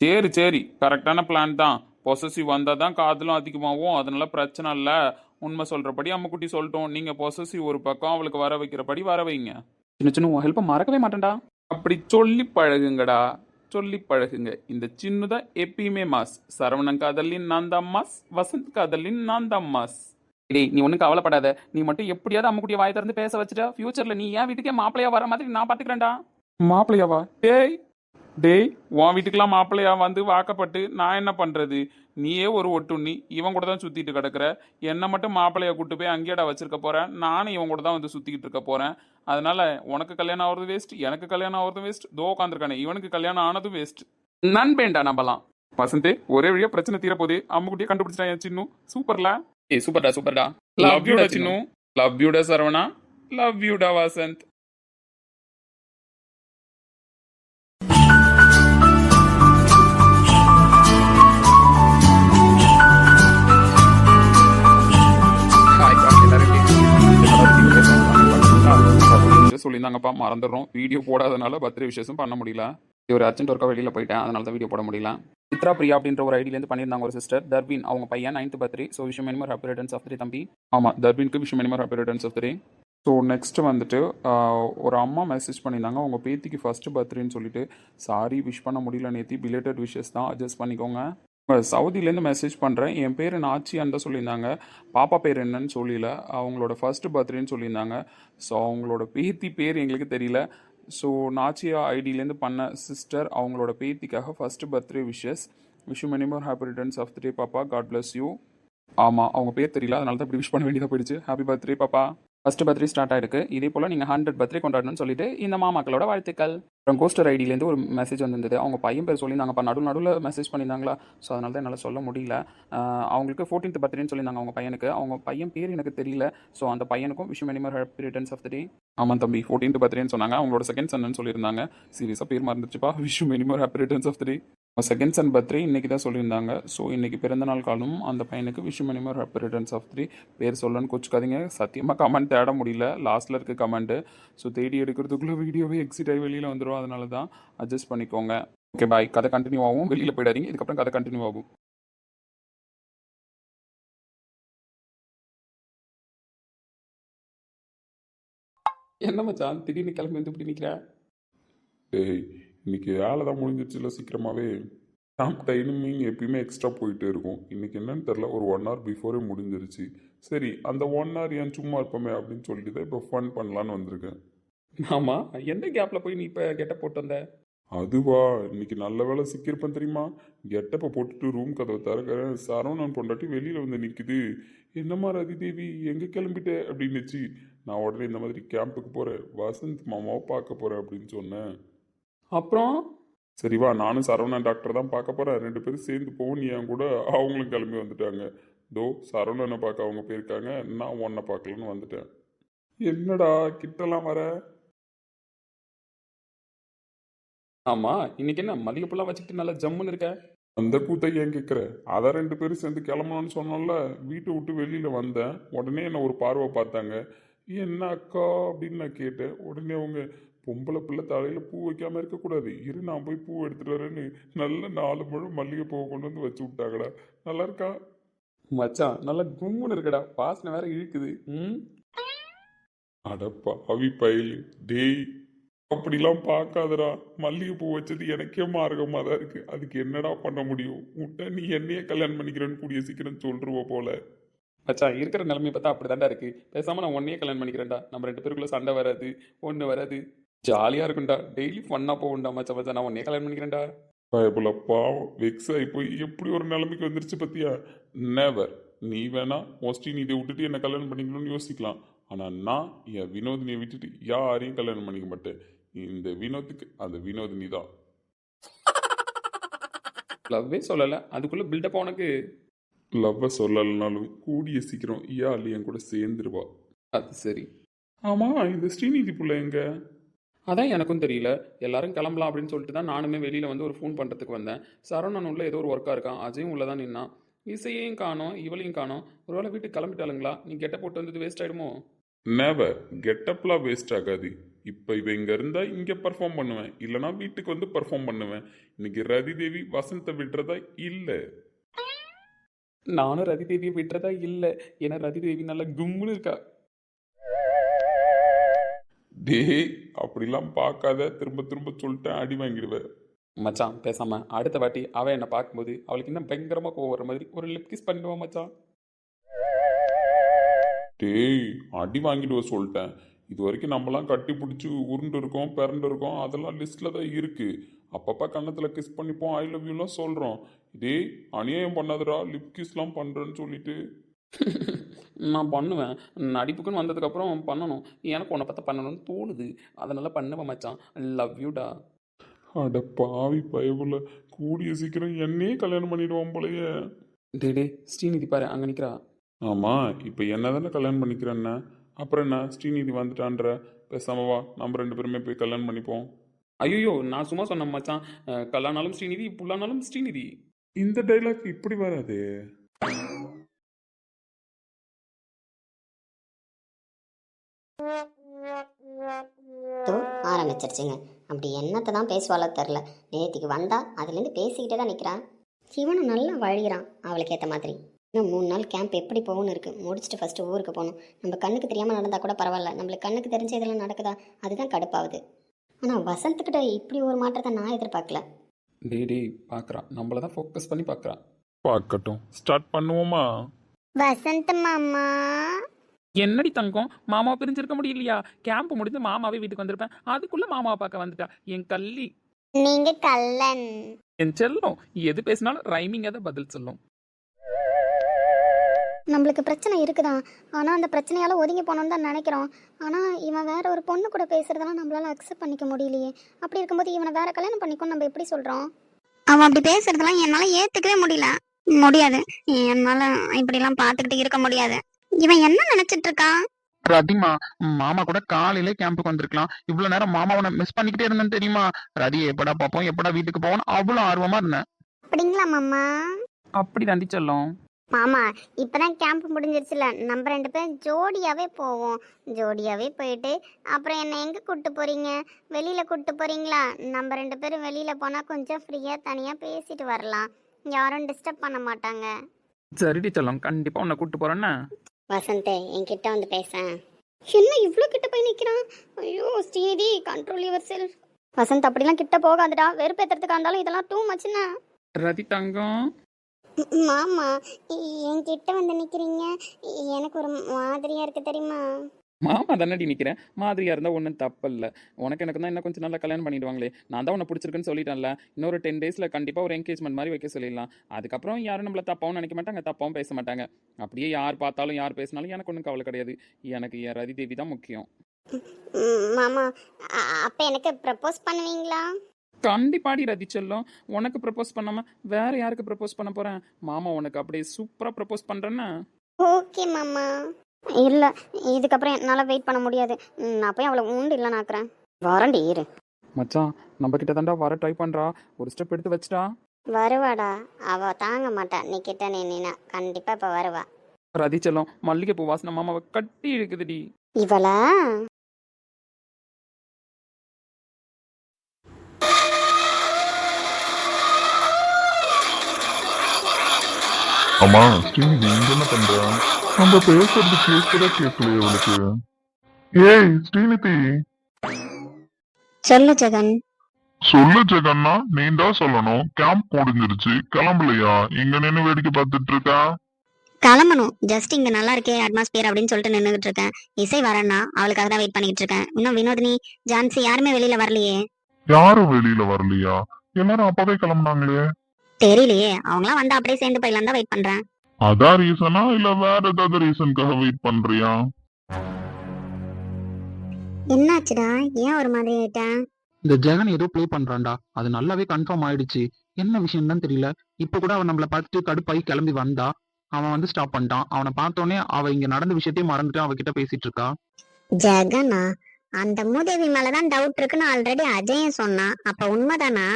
சரி சரி, கரெக்டான பிளான் தான். பொசசிவ் வந்தால் தான் காதலும் அதிகமாகும். அதனால பிரச்சனை இல்லை. உண்மை சொல்கிறபடி அம்முக்குட்டி சொல்லிட்டோம். நீங்கள் பொசசிவ் ஒரு பக்கம் அவளுக்கு வர வைக்கிறபடி வர வைங்க. சின்ன சின்ன உன் ஹெல்ப்பை மறக்கவே மாட்டேன்டா. அப்படி சொல்லி பழகுங்கடா, சொல்லி பழகுங்க. இந்த சின்னதான் எப்பயுமே மாஸ். சரவணன் காதலின் நான் தான் மாஸ், வசந்த் காதலின் நான் தான் மாஸ். டேய், நீ ஒன்றும் கவலைப்படாத. நீ மட்டும் எப்படியாவது அம்முக்குட்டியை வாயை திறந்து பேச வச்சுட்டா ஃபியூச்சரில் நீ ஏன் வீட்டுக்கே மாப்பிள்ளையா வர மாதிரி நான் பார்த்துக்கிறேன்டா. மாப்பிள்ளையாவா? டேய் டேய், உன் வீட்டுக்கெல்லாம் மாப்பிள்ளையா வந்து வாக்கப்பட்டு நான் என்ன பண்ணுறது? நீயே ஒரு ஒட்டுண்ணி, இவன் கூட தான் சுற்றிட்டு கிடக்குற. என்னை மட்டும் மாப்பிள்ளையா கூட்டு போய் அங்கேயடா வச்சிருக்க போகிறேன். நானும் இவன் கூட தான் வந்து சுற்றிக்கிட்டு இருக்க போகிறேன். அதனால உனக்கு கல்யாணம் ஆகிறது வேஸ்ட், எனக்கு கல்யாணம் ஆகிறது வேஸ்ட். தோ உட்காந்துருக்கானே இவனுக்கு கல்யாணம் ஆனதும் வேஸ்ட். நண்பேண்டா நம்பலாம். வசந்தே, ஒரே வழியாக பிரச்சனை தீரப்போகுது. அம்முக்குட்டியே கண்டுபிடிச்சிட்டான் என் சின்னும். சூப்பர்ல. ஏய் சூப்பர்டா சூப்பர்டா. லவ் யூடா சின்னு. லவ் யூடா சரவணா. லவ் யூடா வசந்த். சொல்லியிருந்தாங்கப்பா, மறந்துடுறோம். வீடியோ போடாதனால பர்த்டே விஷயம் பண்ண முடியல. ஒரு அர்ஜென்ட் ஒர்க்காக வெளியில் போயிட்டேன், அதனால தான் வீடியோ போட முடியல. சித்ரா பிரியா அப்படின்ற ஒரு ஐடியிலேருந்து பண்ணியிருந்தாங்க ஒரு சிஸ்டர். தர்வின் அவங்க பையன் 9th பர்த்டே. ஸோ விஷயம் many more happy returns of three தம்பி. ஆமாம், தர்வினுக்கு விஷயம் many more happy returns of three. So next வந்துட்டு ஒரு அம்மா மெசேஜ் பண்ணியிருந்தாங்க அவங்க பேத்திக்கு ஃபஸ்ட்டு பர்த்டேன்னு சொல்லிட்டு. சாரி விஷ் பண்ண முடியல நேத்தி, பிலேட்டட் விஷஸ் தான், அட்ஜஸ்ட் பண்ணிக்கோங்க. சவுதியிலேருந்து மெசேஜ் பண்ணுறேன். என் பேர் நாச்சியான் தான் சொல்லியிருந்தாங்க. பாப்பா பேர் என்னன்னு சொல்லல. அவங்களோட ஃபஸ்ட்டு பர்த்டேன்னு சொல்லியிருந்தாங்க. ஸோ அவங்களோட பேத்தி பேர் எங்களுக்கு தெரியல. ஸோ நாச்சியா ஐடியிலேருந்து பண்ண சிஸ்டர் அவங்களோட பேத்திக்காக first birthday wishes. Wish many more happy returns of the day பாப்பா, காட் பிளஸ் யூ. ஆமாம், அவங்க பேர் தெரியல, அதனால தான் இப்படி விஷ் பண்ண வேண்டியதாக போயிடுச்சு. ஹாப்பி பர்த்டே பாப்பா. ஃபஸ்ட்டு பர்த்டே ஸ்டார்ட் ஆயிருக்கு. இதே போல் நீங்கள் 100 பர்த்டே கொண்டாடணும்னு சொல்லிட்டு இந்த மாமாக்களோட வாழ்த்துக்கள். அப்புறம் கோஸ்டர் ஐடியிலேருந்து ஒரு மெசேஜ் வந்திருந்தது. அவங்க பையன் பேர் சொல்லியிருந்தாங்கப்பா, நடுவில் மெசேஜ் பண்ணியிருந்தாங்களா. ஸோ அதனால தான் என்னால் சொல்ல முடியல. அவங்களுக்கு 14th பர்த்டேன்னு சொல்லியிருந்தாங்க அவங்க பையனுக்கு. அவங்க பையன் பேர் எனக்கு தெரியல. ஸோ அந்த பையனுக்கும் wish many more happy returns of the day. ஆமாம் தம்பி, 14th பர்த்டேன்னு சொன்னாங்க. அவங்களோட செகண்ட் சன்னு சொல்லியிருந்தாங்க. சீரியஸாக பேர் மறந்துச்சுப்பா. Wish many more happy returns of the day. Second son birthday இன்றைக்கி தான் சொல்லியிருந்தாங்க. ஸோ இன்றைக்கி பிறந்தநாள் காலம் அந்த பையனுக்கு wish many more happy returns of the day. பேர் சொல்லணும்னு கொச்சுக்காதீங்க. சத்தியமாக கமெண்ட் தேட முடியல, லாஸ்ட்டில் இருக்க கமெண்ட்டு. ஸோ தேடி எடுக்கிறதுக்குள்ளே வீடியோவே எக்ஸிட் ஆகி வெளியில் வந்துடும். அதனால தான் அட்ஜஸ்ட் பண்ணிக்கோங்க. Okay bye. கதை கண்டினியூ ஆகும், வெளியில் போயிடாதீங்க. இதுக்கப்புறம் கதை கண்டினியூ ஆகும். என்ன மச்சான் திடீர்னு கிளம்பி வந்து இப்படி நிற்கிறேன்? டேய், இன்னைக்கு வேலை தான் முடிஞ்சிருச்சுல சீக்கிரமாகவே. டைமிங் எப்பயுமே எக்ஸ்ட்ரா போயிட்டே இருக்கும். இன்னைக்கு என்னன்னு தெரில, ஒரு 1 hour பிஃபோரே முடிஞ்சிருச்சு. சரி, அந்த 1 hour ஏன் சும்மா இருப்போமே அப்படின்னு சொல்லிட்டு தான் இப்போ ஃபன் பண்ணலான்னு வந்திருக்கேன். ஆமாம், எந்த கேப்பில் போய் நீ இப்போ கெட்ட போட்டு வந்த? அதுவா, இன்னைக்கு நல்ல வேளை சிக்கியிருப்பேன் தெரியுமா? கெட்டப்ப போட்டுட்டு ரூம் கதவை திறக்கிறேன், சரவணன் பொண்டாட்டி வெளியில வந்து நிக்குது. என்னம்மா ரதி தேவி எங்க கிளம்பிட்ட அப்படின்னுச்சு. நான் உடனே இந்த மாதிரி கேம்புக்கு போறேன், வசந்த் மாமாவை பார்க்க போறேன் அப்படின்னு சொன்னேன். அப்புறம் சரி வா, நானும் சரவணன் டாக்டர் தான் பார்க்க போறேன், 2 பேரும் சேர்ந்து போவோம் நீ என் கூட. அவங்களும் கிளம்பி வந்துட்டாங்க. தோ சரவணனை பார்க்க அவங்க போயிருக்காங்க, நான் உன்னை பார்க்கலன்னு வந்துட்டேன். என்னடா கிட்டலாம் வர? ஆமா, இன்னைக்கு என்ன மல்லிகைப்பூலாம் வச்சுக்கிட்டு நல்லா ஜம்முன்னு இருக்க? அந்த கூத்தை ஏன் கேட்குற? அதான் 2 பேரும் சேர்ந்து கிளம்பணும்னு சொன்னோம்ல, வீட்டை விட்டு வெளியில வந்தேன். உடனே என்ன ஒரு பார்வை பார்த்தாங்க. என்ன அக்கா அப்படின்னு நான் கேட்டேன். உடனே அவங்க, பொம்பளை பிள்ளை தலையில பூ வைக்காம இருக்கக்கூடாது, இரு நான் போய் பூ எடுத்துட்டு வரேன்னு நல்ல 4 முழம் மல்லிகை பூவை கொண்டு வந்து வச்சு விட்டாங்கடா. நல்லா இருக்கா? மச்சான் நல்லா கும்முன்னு இருக்கடா, வாசனை வேற இழுக்குது. ம், அடப்பா அவி பயிலு. டேய், அப்படிலாம் பார்க்காதடா. மல்லிகைப்பூ வச்சது எனக்கே மார்க்கமா தான் இருக்கு. அதுக்கு என்னடா பண்ண முடியும்? விட்டா நீ என்னையே கல்யாணம் பண்ணிக்கிறேன்னு கூடிய சீக்கிரம் சொல்லிருவ போல. மச்சான் இருக்கிற நிலைமையை பார்த்தா அப்படிதான்டா இருக்கு. பேசாம நான் உன்னையே கல்யாணம் பண்ணிக்கிறேன்டா. நம்ம 2 பேருக்குள்ள சண்டை வராது, ஒண்ணு வராது, ஜாலியா இருக்கும்டா. டெய்லி ஃபன்னா போகும்டா மச்சான். மச்சான் நான் உன்னையே கல்யாணம் பண்ணிக்கிறேன்டா. பயப்புல பாவம் வெக்ஸ் ஆகி போய் எப்படி ஒரு நிலைமைக்கு வந்துருச்சு பத்தியா? நெவர். நீ வேணா மோஸ்ட்லி நீ இதை விட்டுட்டு என்ன கல்யாணம் பண்ணிக்கணும்னு யோசிக்கலாம். ஆனா நான் என் வினோதினியை விட்டுட்டு யாரையும் கல்யாணம் பண்ணிக்க மாட்டேன். இந்த வினோத்துக்கு அந்த வினோதினி தான். லவ்வே சொல்லல, அதுக்குள்ள பில்டப் உனக்கு. லவ்வை சொல்லலைனாலும் கூடிய சீக்கிரம் இயாள் என் கூட சேர்ந்துருவா. அது சரி. ஆமா, இந்த ஸ்ரீநிதி புள்ள எங்க? அதான் எனக்கும் தெரியல. எல்லாரும் கிளம்பலாம் அப்படின்னு சொல்லிட்டு தான் நானுமே வெளியில வந்து ஒரு ஃபோன் பண்றதுக்கு வந்தேன். சரவணன் உள்ள ஏதோ ஒரு ஒர்க்கா இருக்கான், அஜயும் உள்ள தான் நின்னான். இசையையும் காணோம், இவளையும் காணோம். ஒருவேளை வீட்டுக்கு கிளம்பிட்டாளுங்களா? நீ கெட்ட போட்டு வந்தது வேஸ்ட் ஆயிடுமோ? நெவர். கெட்டப்லாம் வேஸ்ட் ஆகாது. இப்போ இவ இங்க இருந்தா இங்க பர்ஃபார்ம் பண்ணுவேன், இல்லைனா வீட்டுக்கு வந்து பர்ஃபார்ம் பண்ணுவேன். இன்னைக்கு ரதி தேவி வசந்த விடுறதா இல்லை. நானும் ரதி தேவியை விட்டுறதா இல்லை. ஏன்னா ரதி தேவி நல்லா கும்முன்னு இருக்கா. டேய், அப்படிலாம் பார்க்காத. திரும்ப திரும்ப சொல்லிட்டேன், அடி வாங்கிடுவேன். மச்சான் பேசாம அடுத்த வாட்டி அவ என்னை பார்க்கும்போது அவளுக்கு இன்னும் பயங்கரமா கோவம் வர மாதிரி ஒரு லிப் கிஸ் பண்ணிடுவான் மச்சான். டேய், அடி வாங்கிடுவ சொல்லிட்டேன். இது வரைக்கும் நம்மலாம் கட்டி பிடிச்சி உருண்டு இருக்கோம், பிறண்டு இருக்கோம், அதெல்லாம் லிஸ்ட்ல தான் இருக்கு. அப்பப்போ கன்னத்தில் கிஸ் பண்ணிப்போம், ஐ லவ் யூலாம் சொல்கிறோம். டேய், அநியாயம் பண்ணாதடா லிப் கிஸ்லாம் பண்ணுறேன்னு சொல்லிட்டு. நான் பண்ணுவேன். நடிப்புக்குன்னு வந்ததுக்கப்புறம் பண்ணணும். எனக்கு உன்னை பார்த்தா பண்ணணும்னு தோணுது, அதனால பண்ணுவேன் மச்சான். லவ் யூடா. அட பாவி பயவுல, கூடிய சீக்கிரம் என்னையே கல்யாணம் பண்ணிடுவான் போலயே. டே ஸ்ரீநிதி பாரு அங்கே நிற்கிறா. ஆமாம், இப்போ என்ன தானே கல்யாணம் பண்ணிக்கிறேன்ன, அப்புறம் என்ன ஸ்ரீநிதி வந்துட்டான்ற? பேசாம வா, நம்ம 2 பேருமே போய் கல்யாணம் பண்ணிப்போம். ஐயோ நான் சும்மா சொன்னேன் மச்சான். கல்லானாலும் ஸ்ரீநிதி, புல்லானாலும் ஸ்ரீநிதி. இந்த டைலாக் இப்படி வராது. தோ ஆரம்பிச்சிருச்சுங்க. அப்படி என்னத்தை தான் பேசுவாளோ தெரில. நேத்திக்கு வந்தா அதுலேருந்து பேசிக்கிட்டே தான் நிற்கிறான். இவனும் நல்லா வழிகிறான் அவளுக்கு ஏற்ற மாதிரி. இன்னும் 3 நாள் கேம்ப் எப்படி போகணும்னு இருக்குது. முடிச்சுட்டு ஃபஸ்ட்டு ஊருக்கு போகணும். நம்ம கண்ணுக்கு தெரியாமல் நடந்தால் கூட பரவாயில்ல, நம்மளுக்கு கண்ணுக்கு தெரிஞ்ச இதெல்லாம் நடக்குதா, அதுதான் கடுப்பாகுது. ஆனால் வசந்த்கிட்ட இப்படி ஒரு மாற்றத்தை நான் எதிர்பார்க்கல. டே பார்க்குறான், நம்மள தான் ஃபோக்கஸ் பண்ணி பார்க்குறான். பார்க்கட்டும், ஸ்டார்ட் பண்ணுவோமா? வசந்த் மாமா, என்னடி தங்கம், மாமாவை பிரிஞ்சிருக்க முடியலையா? கேம்ப் முடிஞ்சு மாமாவே வீட்டுக்கு வந்திருப்பேன், அதுக்குள்ள மாமாவை பார்க்க வந்துட்டா என் கள்ளி. நீங்க கள்ளன். என் செல்லம் எது பேசினாலும் ரைமிங்காக தான் பதில் சொல்லும். நம்மளுக்கு பிரச்சனை இருக்குதான், ஆனால் அந்த பிரச்சனையால் ஒதுங்கி போகணுன்னு தான் நினைக்கிறோம். ஆனால் இவன் வேற ஒரு பொண்ணு கூட பேசுறதெல்லாம் நம்மளால அக்செப்ட் பண்ணிக்க முடியலையே. அப்படி இருக்கும்போது இவனை வேற கல்யாணம் பண்ணிக்கோன்னு நம்ம எப்படி சொல்கிறோம்? அவன் அப்படி பேசுறதெல்லாம் என்னால் ஏற்றுக்கவே முடியாது. என்னால் இப்படிலாம் பார்த்துக்கிட்டு இருக்க முடியாது. இவன் என்ன நினைச்சிட்டு இருக்கான்? ரதிமா, மாமா கூட காலையில கேம்புக்கு வந்திருக்கலாம். இவ்வளவு நேரம் மாமாவை மிஸ் பண்ணிக்கிட்டே இருந்தேன்னு தெரியுமா? ரதி எப்படா பார்ப்போம், எப்படா வீட்டுக்கு போவோம், அவ்வளவு ஆர்வமா இருந்தேன். அப்படிங்களா மாமா? அப்படி தந்தி செல்லம். மாமா, இப்பதான் கேம்ப் முடிஞ்சிருச்சுல, நம்ம 2 பேரும் ஜோடியாவே போவோம். ஜோடியாவே போயிட்டு அப்புறம் என்ன எங்க கூட்டு போறீங்க? வெளியில கூட்டு போறீங்களா? நம்ம 2 பேரும் வெளியில போனா கொஞ்சம் ஃப்ரீயா தனியா பேசிட்டு வரலாம், யாரும் டிஸ்டர்ப் பண்ண மாட்டாங்க. சரிடி செல்லம், கண்டிப்பா உன்னை கூட்டு போறேன்னா. வசந்தே, என்கிட்ட வந்து பேசேன். என்ன இவ்வளோ கிட்ட போய் நிற்கிறான்? ஐயோ Srinidhi, control your self. Vasanth அப்படிலாம் கிட்ட போகாதுடா, வெறுப்பேற்றுறதுக்கா இருந்தாலும் இதெல்லாம் டூ மச்சுன்னா. ரதி தங்கம், மாமா, என்கிட்ட வந்து நிக்கிறீங்க, எனக்கு ஒரு மாதிரியா இருக்கு தெரியுமா? மாமா தானடி நிற்கிறேன். மாதிரியா இருந்தால் ஒன்றும் தப்பு இல்லை. உனக்கு எனக்கு தான் இன்னும் கொஞ்சம் நல்லா கல்யாணம் பண்ணிடுவாங்களே. நான் தான் உன்னை பிடிச்சிருக்குன்னு சொல்லிட்டேன்ல. இன்னொரு 10 டேஸில் கண்டிப்பாக ஒரு என்கேஜ்மெண்ட் மாதிரி வைக்க சொல்லிடலாம். அதுக்கப்புறம் யாரும் நம்மள தப்பாவும் நினைக்க மாட்டாங்க, தப்பாவும் பேச மாட்டாங்க. அப்படியே யார் பார்த்தாலும் யார் பேசினாலும் எனக்கு ஒன்றும் கவலை கிடையாது. எனக்கு என் ரதி தேவி தான் முக்கியம். மாமா அப்போ எனக்கு ப்ரப்போஸ் பண்ணுவீங்களா? கண்டிப்பாடி ரதி செல்லம். உனக்கு ப்ரப்போஸ் பண்ணாமல் வேற யாருக்கு ப்ரப்போஸ் பண்ண போகிறேன்? மாமா உனக்கு அப்படியே சூப்பராக ப்ரப்போஸ் பண்ணுறேன்னு. ஓகே மாமா. இல்லை, இதுக்கப்புறம் என்னால் வெயிட் பண்ண முடியாது. நான் போய் அவளை உண்டு இல்லை நாக்குறேன். வரண்டி இரு. மச்சான், நம்ம கிட்ட தாண்டா வர ட்ரை பண்ணுறா. ஒரு ஸ்டெப் எடுத்து வச்சுட்டா. வருவாடா, அவ தாங்க மாட்டா. நீ கிட்ட நின்னா கண்டிப்பா இப்ப வருவா. ரதி செல்லம், மல்லிகைப்பூ வாசனை மாமாவை கட்டி இழுக்குதுடி. இவளா? அம்மா ஸ்ரீநிதி இங்க என்ன பண்ற? நம்ம பேசுறது கேட்கவே கேட்கலையே அவளுக்கு. ஏய் ஸ்ரீநிதி. சொல்லு ஜெகன். சொல்லு ஜெகன்னா, நீ தான் சொல்லணும். கேம்ப் முடிஞ்சிருச்சு, கிளம்பலையா? இங்க நின்னு வேடிக்கை பார்த்துட்டு இருக்கா? கிளம்பணும். ஜஸ்ட் இங்க நல்லா இருக்கே அட்மாஸ்பியர் அப்படின்னு சொல்லிட்டு நின்றுகிட்டு இருக்கேன். இசை வரேன்னா அவளுக்காக தான் வெயிட் பண்ணிட்டு இருக்கேன். இன்னும் வினோதினி, ஜான்சி யாருமே வெளியில வரலையே. யாரும் வெளியில வரலையா? எல்லாரும் அப்பவே கிளம்புனாங்களே. தெரியலையே, அவங்களாம் வந்தா அப்படியே சேர்ந்து போயிடலாம் தான் வெயிட் பண்றேன். அதான் ரீசனா இல்ல வேற ஏதாவது ரீசனுக்காக வெயிட் பண்றியா? என்னாச்சுடா, ஏன் ஒரு மாதிரி ஆயிட்டேன்? இந்த ஜெகன் ஏதோ ப்ளே பண்றான்டா. அது நல்லாவே கன்ஃபார்ம் ஆயிடுச்சு. என்ன விஷயம் தான் தெரியல. இப்ப கூட அவன் நம்மள பார்த்துட்டு கடுப்பாയി கிளம்பி வந்தா. அவன் வந்து ஸ்டாப் பண்ணிட்டான். அவனை பார்த்தோன்னே அவ இங்க நடந்த விஷயத்தையும் மறந்துட்டு அவகிட்ட பேசிட்டு இருக்கா. ஜெகனா, அந்த மூதேவி மேலதான் டவுட் இருக்குன்னு ஆல்ரெடி அஜயும் சொன்னான். அப்ப உண்மைதானா?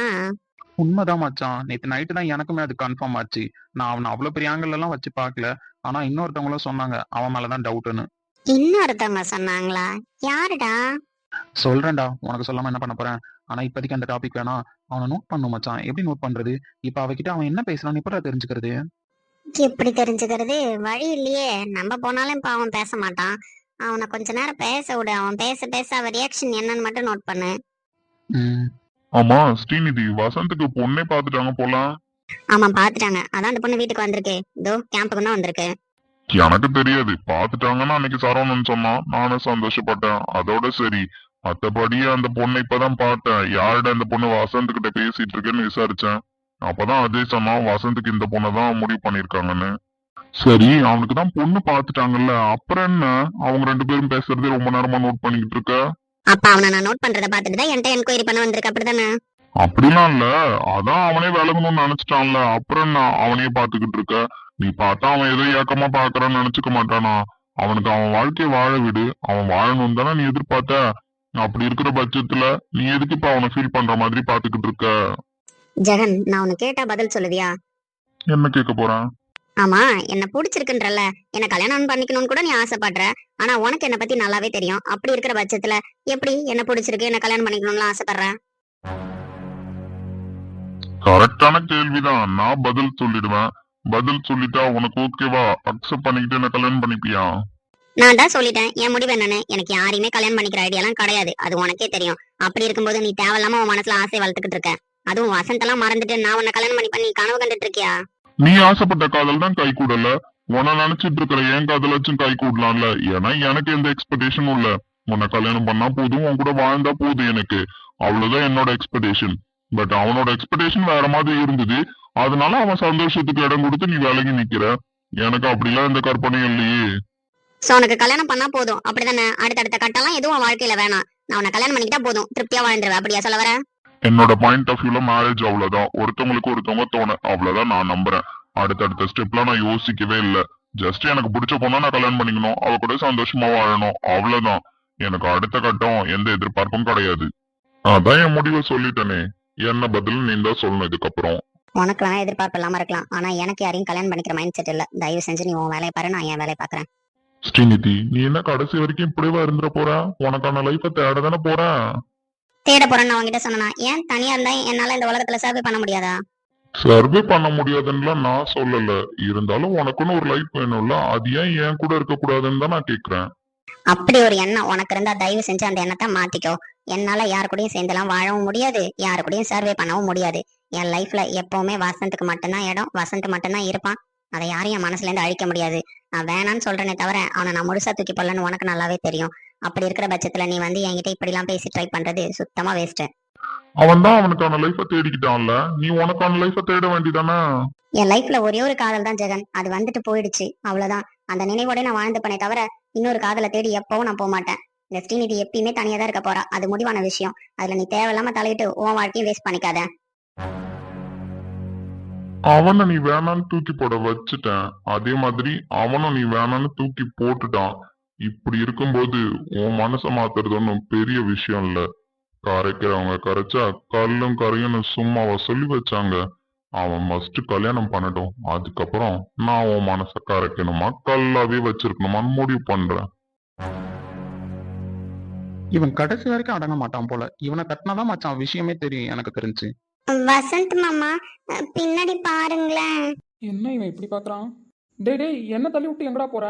உண்மைதான் மச்சான். நேத்து நைட்டு தான் எனக்குமே அது கன்ஃபார்ம் ஆச்சு. நான் அவனை அவ்வளவு பெரிய ஆங்கிள் எல்லாம் வச்சு பார்க்கல. ஆனா இன்னொருத்தவங்களும் சொன்னாங்க அவன் மேலதான் டவுட்னு. இன்னொருத்தவங்க சொன்னாங்களா? யாருடா? சொல்றேன்டா, உனக்கு சொல்லாம என்ன பண்ண போறேன். ஆனா இப்போதைக்கு அந்த டாபிக் வேணாம். அவனை நோட் பண்ணும் மச்சான். எப்படி நோட் பண்றது? இப்ப அவகிட்ட அவன் என்ன பேசுறான்னு எப்படா தெரிஞ்சுக்கிறது? எப்படி தெரிஞ்சுக்கிறது? வழி இல்லையே. நம்ம போனாலும் இப்ப அவன் பேச மாட்டான். அவனை கொஞ்ச நேரம் பேச விடு. அவன் பேச பேச அவ ரியாக்ஷன் என்னன்னு மட்டும் நோட் பண்ணு. ஆமா ஸ்ரீநிதி, வசந்துக்கு பொண்ணே பாத்துட்டாங்க போல. ஆமா, பாத்துட்டாங்க. அதான் அந்த பொண்ணு வீட்டுக்கு வந்திருக்கு. இதோ கேம்புக்கு தான் வந்திருக்கு. எனக்கு தெரியாது. பாத்துட்டாங்கன்னா அன்னைக்கு சரவணன் சொன்னான், நானும் சந்தோஷப்பட்டேன். அதோட சரி. மத்தபடி அந்த பொண்ணை இப்பதான் பார்த்தேன். யாருட இந்த பொண்ணு வசந்த் கிட்ட பேசிட்டு இருக்கேன்னு விசாரிச்சேன். அப்பதான் அஜய் சொன்னான் வசந்துக்கு இந்த பொண்ணதான் முடிவு பண்ணிருக்காங்கன்னு. சரி, அவனுக்கு தான் பொண்ணு பாத்துட்டாங்கல்ல, அப்புறம் என்ன அவங்க 2 பேரும் பேசுறதே ரொம்ப நேரமா நோட் பண்ணிக்கிட்டு இருக்க? அப்ப அவனை நான் நோட் பண்றத பாத்துட்டு தான் என்கிட்ட என்கொயரி பண்ண வந்திருக்கு, அப்படிதானே? அப்படிலாம் இல்ல. அதான் அவனே விலகணும்னு நினைச்சிட்டான்ல, அப்புறம் என்ன அவனையே பாத்துக்கிட்டு இருக்க? நீ பார்த்தா அவன் ஏதோ ஏக்கமா பாக்குறான்னு நினைச்சுக்க மாட்டானா? அவனுக்கு அவன் வாழ்க்கைய வாழ விடு. அவன் வாழணும் தானே நீ எதிர்பார்த்த. அப்படி இருக்கிற பட்சத்துல நீ எதுக்கு இப்ப அவனை ஃபீல் பண்ற மாதிரி பாத்துக்கிட்டு இருக்க? ஜெகன், நான் உனக்கு கேட்டா பதில் சொல்லுவியா? என்ன கேட்க போறேன்? ஆமா, என்ன பிடிச்சிருக்குன்றல, என்ன கல்யாணம் பண்ணிக்கணும்னு கூட நீ ஆசைப்படுற. ஆனா உனக்கு என்ன பத்தி நல்லாவே தெரியும். அப்படி இருக்கிற பட்சத்துல எப்படி என்ன பிடிச்சிருக்கு, என்ன கல்யாணம் பண்ணிக்கணும்னு ஆசைப்படுற? கரெக்டான கேள்விதான். நான் பதில் சொல்லிடுவேன். பதில் சொல்லிட்டா உனக்கு ஓகேவா? அக்செப்ட் பண்ணிக்கிட்டு என்ன கல்யாணம் பண்ணிப்பியா? நான் தான் சொல்லிட்டேன் என் முடிவு என்னன்னு. எனக்கு யாரையுமே கல்யாணம் பண்ணிக்கிற ஐடியாலாம் கிடையாது. அது உனக்கே தெரியும். அப்படி இருக்கும்போது நீ தேவையில்லாம உன் மனசுல ஆசை வளர்த்துக்கிட்டு இருக்க. அதுவும் வசந்தெல்லாம் மறந்துட்டு நான் உன்னை கல்யாணம் பண்ணி கனவு கண்டுட்டு இருக்கியா? நீ ஆசைப்பட்ட காதல் தான் கை கூடல. உன்னை நினைச்சிட்டு இருக்கிற என் காதலாச்சும் கை கூடலாம்ல. ஏன்னா எனக்கு எந்த எக்ஸ்பெக்டேஷனும் இல்ல. உன்னை கல்யாணம் பண்ணா போதும், உன் கூட வாழ்ந்தா போதும் எனக்கு. அவ்வளவுதான் என்னோட எக்ஸ்பெக்டேஷன். பட் அவனோட எக்ஸ்பெக்டேஷன் வேற மாதிரி இருந்தது. அதனால அவன் சந்தோஷத்துக்கு இடம் கொடுத்து நீ விலகி நிக்கிற. எனக்கு அப்படிலாம் எந்த கற்பனையும் இல்லையே. சோ உனக்கு கல்யாணம் பண்ணா போதும், அப்படிதானே? அடுத்தடுத்த கட்டெல்லாம் எதுவும் உன் வாழ்க்கையில வேணாம். நான் உன்னை கல்யாணம் பண்ணிக்கிட்டா போதும், திருப்தியா வாழ்ந்துருவேன், அப்படியா சொல்ல வர? என்னோட பாயிண்ட் ஆஃப் வியூல மேரேஜ் அவ்வளவுதான். ஒருத்தவங்களுக்கு ஒருத்தவங்க தோணு, அவ்வளவுதான் நான் நம்புறேன். அடுத்தடுத்த ஸ்டெப்லாம் நான் யோசிக்கவே இல்லை. ஜஸ்ட் எனக்கு பிடிச்ச பொண்ணா நான் கல்யாணம் பண்ணிக்கணும், அவ கூட சந்தோஷமா வாழணும், அவ்வளவுதான். எனக்கு அடுத்த கட்டம் எந்த எதிர்பார்ப்பும் கிடையாது. அதான் என் முடிவை சொல்லிட்டேனே. என்ன பதில் நீ தான் சொல்லணும் இதுக்கப்புறம். உனக்கு வேணா எதிர்பார்ப்பு இல்லாம இருக்கலாம். ஆனா எனக்கு யாரையும் கல்யாணம் பண்ணிக்கிற மைண்ட் செட் இல்ல. தயவு செஞ்சு நீ உன் வேலையை பாரு, நான் என் வேலையை பாக்குறேன். ஸ்ரீநிதி, நீ என்ன கடைசி வரைக்கும் இப்படிவா இருந்துட போற? உனக்கான லைஃப தேட தானே போற. தேட போறேன்னு நான் உன்கிட்ட சொன்னா, ஏன் தனியா இருந்தா என்னால இந்த உலகத்துல சர்வே பண்ண முடியாதா? சர்வே பண்ண முடியாதுன்னு நான் சொல்லல. இருந்தாலும் உனக்குன்னு ஒரு லைஃப் வேணும்ல, அது ஏன் என் கூட இருக்க கூடாதுன்னு தான் நான் கேக்குறேன். அப்படி ஒரு எண்ணம் உனக்கு இருந்தா தயவு செஞ்சு அந்த எண்ணத்தை மாத்திக்கோ. என்னால யாரு கூடயும் சேர்ந்தெல்லாம் வாழவும் முடியாது, யாரு கூடயும் சர்வே பண்ணவும் முடியாது. என் லைஃப்ல எப்பவுமே வசந்துக்கு மட்டும்தான் இடம், வசந்த் மட்டும்தான் இருப்பான். அதை யாரையும் என் மனசுல இருந்து அழிக்க முடியாது. நான் வேணான்னு சொல்றேனே தவிர அவனை நான் முழுசா தூக்கி போடலன்னு உனக்கு நல்லாவே தெரியும். அப்படி இருக்கிற பட்சத்துல நீ வந்து என்கிட்ட இப்படிலாம் பேசி ட்ரை பண்றது சுத்தமா வேஸ்ட். அவன் தான் அவனுக்கான லைஃபை தேடிக்கிட்டான்ல, நீ உனக்கான லைஃபை தேட வேண்டியதானே? என் லைஃப்ல ஒரே ஒரு காதல் தான் ஜெகன், அது வந்துட்டு போயிடுச்சு, அவ்வளவுதான். அந்த நினைவோட நான் வாழ்ந்துப்பனே தவிர இன்னொரு காதலை தேடி எப்பவும் நான் போக மாட்டேன். இந்த ஸ்ரீநிதி எப்பயுமே தனியா தான் இருக்க போறா, அது முடிவான விஷயம். அதுல நீ தேவையில்லாம தலையிட்டு உன் வாழ்க்கையும் வேஸ்ட் பண்ணிக்காத. அவனை நீ வேணான்னு தூக்கி போட வச்சுட்டேன், அதே மாதிரி அவனும் நீ வேணான்னு தூக்கி போட்டுட்டான். இப்படி இருக்கும்போது உன் மனசை மாத்துறது ஒன்றும் பெரிய விஷயம் இல்ல. கரைக்கிறவங்க கரைச்சா கல்லும் கரையும்னு சும்மாவா சொல்லி வச்சாங்க? அவன் மஸ்ட் கல்யாணம் பண்ணட்டும், அதுக்கப்புறம் நான் உன் மனசை கரைக்கணுமா கல்லாவே வச்சிருக்கணுமான்னு முடிவு பண்றேன். இவன் கடைசி வரைக்கும் அடங்க மாட்டான் போல. இவனை கட்டினாதான் மச்சான் விஷயமே தெரியும் எனக்கு தெரிஞ்சு. வசந்த் மாமா பின்னாடி பாருங்களேன். என்ன இவன் இப்படி பாக்குறான்? டேய் டேய், என்ன தள்ளி விட்டு எங்கடா போற?